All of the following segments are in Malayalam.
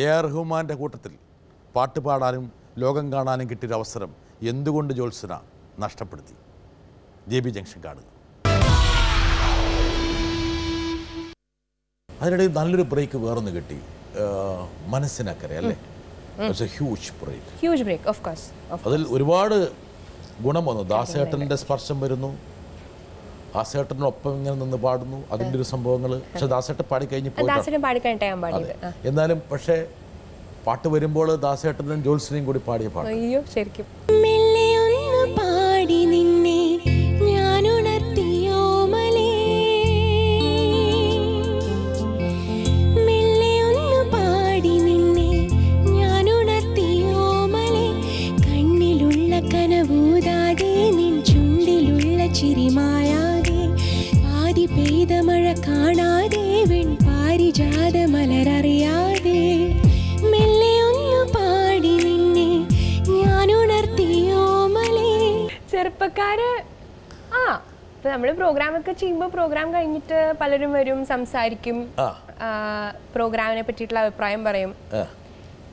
എ.ആർ. റഹ്മാൻ്റെ കൂട്ടത്തിൽ പാട്ട് പാടാനും ലോകം കാണാനും കിട്ടിയൊരു അവസരം എന്തുകൊണ്ട് ജ്യോത്സന നഷ്ടപ്പെടുത്തി? JB ജംഗ്ഷൻ കാണുക. അതിനിടയിൽ നല്ലൊരു ബ്രേക്ക് വേറൊന്ന് കിട്ടി, മനസ്സിനക്കരെ അല്ലേ? Huge break. അതിൽ ഒരുപാട് ഗുണം വന്നു. ദാസേട്ടൻ്റെ സ്പർശം വരുന്നു, ദാസേട്ടനൊപ്പം ഇങ്ങനെ നിന്ന് പാടുന്നു, അതിൻ്റെ ഒരു സംഭവങ്ങൾ. പക്ഷെ ദാസേട്ടൻ പാടിക്കഴിഞ്ഞ് പോയി, എന്നാലും പക്ഷേ പാട്ട് വരുമ്പോൾ ദാസേട്ടനും ജ്യോത്സനയും കൂടി പാടിയ പാട്ട്. അയ്യോ ശരിക്കും കാണാതെ വെൺപാരിജാത മലരറിയാതെ മെല്ലെ ഒന്ന് പാടി നിന്നെ ഞാൻ ഉണർത്തിയോ മലേ. ചെറുപ്പക്കാര് ഇപ്പൊ നമ്മള് പ്രോഗ്രാമൊക്കെ ചെയ്യുമ്പോൾ പ്രോഗ്രാം കഴിഞ്ഞിട്ട് പലരും വരും, സംസാരിക്കും, പ്രോഗ്രാമിനെ പറ്റിയിട്ടുള്ള അഭിപ്രായം പറയും.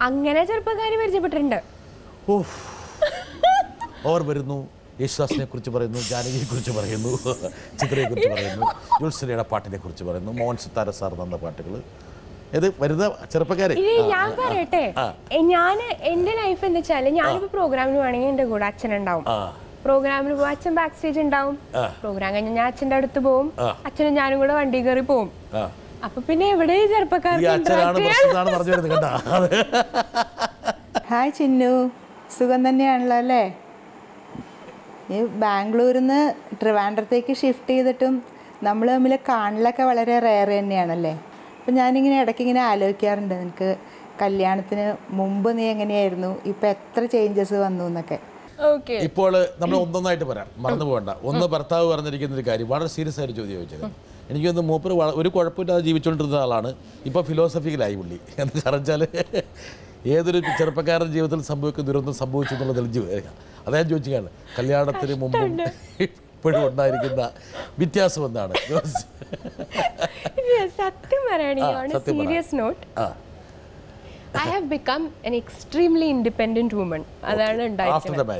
അങ്ങനെ ചെറുപ്പക്കാര് പരിചയപ്പെട്ടിട്ടുണ്ട്. ഓർ വരുന്നു, യേശുദാസിനെ കുറിച്ച് പറയുന്നു, ജാനകിയെ കുറിച്ച് പറയുന്നു, ചിത്രയെ കുറിച്ച് പറയുന്നു, ജ്യോത്സനയുടെ പാട്ടിനെ കുറിച്ച് പറയുന്നു, മോഹൻ സിത്താര സാർ തന്ന പാട്ടുകൾ. ഇത് വരുന്ന ചെറുപ്പക്കാരെ ഞാൻ പറയട്ടെ, ഞാൻ എന്റെ ലൈഫ് എന്താ വെച്ചാല്, ഞാനിപ്പോ പ്രോഗ്രാമിന് വേണമെങ്കിൽ എന്റെ കൂടെ അച്ഛനുണ്ടാവും. പ്രോഗ്രാമിന് പോകും, അച്ഛൻ ബാക്ക് സ്റ്റേജ് ഉണ്ടാവും. പ്രോഗ്രാം കഴിഞ്ഞാൽ ഞാൻ അച്ഛൻ്റെ അടുത്ത് പോകും, അച്ഛനും ഞാനും കൂടെ വണ്ടി കയറി പോകും. അപ്പൊ പിന്നെ എവിടെ ചെറുപ്പക്കാർ. ഹായ് ചിന്നു, സുഖം തന്നെയാണല്ലോ അല്ലേ? ഈ ബാംഗ്ലൂരിൽ നിന്ന് ട്രിവാൻഡ്രത്തേക്ക് ഷിഫ്റ്റ് ചെയ്തിട്ടും നമ്മൾ തമ്മിൽ കാണലൊക്കെ വളരെ റെയർ തന്നെയാണല്ലേ? അപ്പം ഞാനിങ്ങനെ ഇടയ്ക്കിങ്ങനെ ആലോചിക്കാറുണ്ട്, നിനക്ക് കല്യാണത്തിന് മുമ്പ് നീ എങ്ങനെയായിരുന്നു, ഇപ്പം എത്ര ചേഞ്ചസ് വന്നു എന്നൊക്കെ. ഇപ്പോൾ നമ്മൾ ഒന്നൊന്നായിട്ട് പറയാം, മറന്നു പോകണ്ട. ഒന്ന്, ഭർത്താവ് പറഞ്ഞിരിക്കുന്ന ഒരു കാര്യം വളരെ സീരിയസ് ആയിട്ട് ചോദ്യം ചോദിച്ചത്. എനിക്കൊന്ന് മൂപ്പർ ഒരു കുഴപ്പമില്ലാതെ ജീവിച്ചുകൊണ്ടിരുന്ന ആളാണ്, ഇപ്പോൾ ഫിലോസഫിക്കലായി പുള്ളി. എന്ന് പറഞ്ഞാൽ ഏതൊരു ചെറുപ്പക്കാരൻ്റെ ജീവിതത്തിൽ സംഭവിക്കുന്ന ദുരന്തം സംഭവിച്ചു എന്നുള്ള തെളിഞ്ഞു വരിക. അദ്ദേഹം ചോദിക്കുകയാണ്, കല്യാണത്തിന് മുമ്പും ഇപ്പോഴും ഉണ്ടായിരിക്കുന്ന വ്യത്യാസം എന്താണ്? സത്യം പറയുകയാണെങ്കിൽ I have become an extremely independent woman. അതാണ് ഉണ്ടായിരിക്കുന്നത്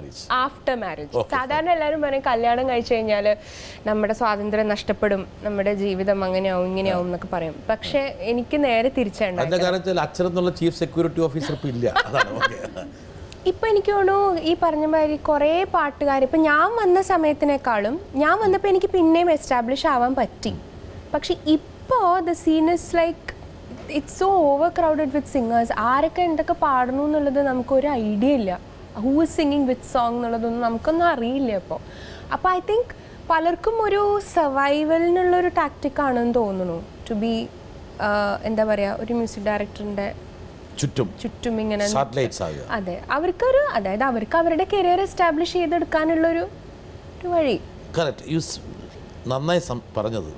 ആഫ്റ്റർ മാരേജ്. സാധാരണ എല്ലാവരും പറയും കല്യാണം കഴിച്ചു കഴിഞ്ഞാൽ നമ്മുടെ സ്വാതന്ത്ര്യം നഷ്ടപ്പെടും, നമ്മുടെ ജീവിതം അങ്ങനെയാവും ഇങ്ങനെയാവും എന്നൊക്കെ പറയും. പക്ഷെ എനിക്ക് നേരെ തിരിച്ചുണ്ട്. ചീഫ് സെക്യൂരിറ്റി ഓഫീസർ ഇപ്പൊ എനിക്ക് തോന്നുന്നു ഈ പറഞ്ഞ മാതിരി കുറേ പാട്ടുകാർ, ഇപ്പൊ ഞാൻ വന്ന സമയത്തിനേക്കാളും ഞാൻ വന്നപ്പോൾ എനിക്ക് പിന്നെയും എസ്റ്റാബ്ലിഷ് ആവാൻ പറ്റി. പക്ഷെ ഇപ്പോൾ the scene is like it's so over crowded with singers. ആരൊക്കെ എന്തൊക്കെ പാടുന്നു എന്നുള്ളത് നമുക്കൊരു ഐഡിയ ഇല്ല. Who is singing with song എന്നുള്ളതൊന്നും നമുക്കൊന്നും അറിയില്ല ഇപ്പോൾ. അപ്പോൾ ഐ തിങ്ക് പലർക്കും ഒരു സർവൈവലിനുള്ളൊരു ടാക്റ്റിക്കാണെന്ന് തോന്നുന്നു. ടു ബി എന്താ പറയുക, ഒരു മ്യൂസിക് ഡയറക്ടറിൻ്റെ ചുറ്റും ഇങ്ങനെ. അതെ, അവർക്കൊരു, അതായത് അവർക്ക് അവരുടെ കരിയർ എസ്റ്റാബ്ലിഷ് ചെയ്തെടുക്കാനുള്ളൊരു വഴി. നന്നായി പറഞ്ഞത്.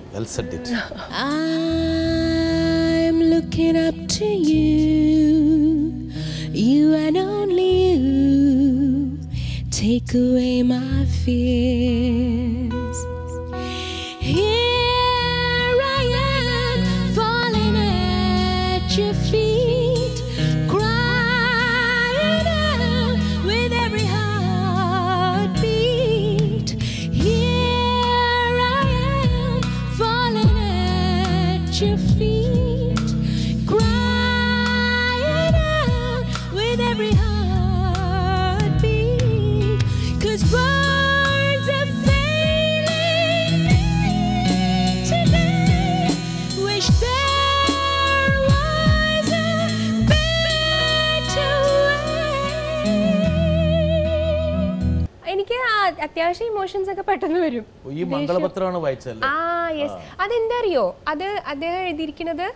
Looking up to you, you and only you, take away my fears. Here I am, falling at your feet, crying out with every heartbeat. Here I am, falling at your feet, അത്യാവശ്യം ഇമോഷൻസ് ഒക്കെ പെട്ടെന്ന് വരും. അതെന്താ അറിയോ, അത് അദ്ദേഹം എഴുതിയിരിക്കുന്നത്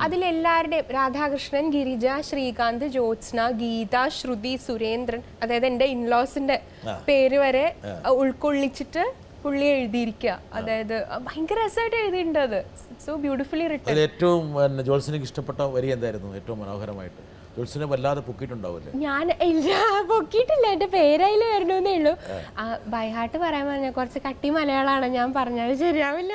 അതിലെല്ലാവരുടെയും, രാധാകൃഷ്ണൻ, ഗിരിജ, ശ്രീകാന്ത്, ജ്യോത്സ്ന, ഗീത, ശ്രുതി, സുരേന്ദ്രൻ, അതായത് എൻ്റെ ഇൻലോസിന്റെ പേര് വരെ ഉൾക്കൊള്ളിച്ചിട്ട് പുള്ളി എഴുതിയിരിക്കുക. അതായത് ഭയങ്കര രസമായിട്ട് എഴുതിയിട്ടുണ്ട്. അത് സോ ബ്യൂട്ടിഫുള്ളി റിട്ടൺ. ഏറ്റവും ജ്യോത്സനയ്ക്ക് ഇഷ്ടപ്പെട്ട വരി എന്തായിരുന്നു? ഏറ്റവും മനോഹരമായിട്ട് ജ്യോത്സനെ വല്ലാതെ പൊക്കിയിട്ടുണ്ടാവില്ലേ? ഞാൻ ഇല്ല, പൊക്കിയിട്ടില്ല, എൻ്റെ പേരതിൽ വരണമെന്നേ ഉള്ളൂ. ബൈ ഹാർട്ട് പറയാൻ പറഞ്ഞാൽ കുറച്ച് കട്ടി മലയാളമാണ്, ഞാൻ പറഞ്ഞാൽ ശരിയാവില്ല.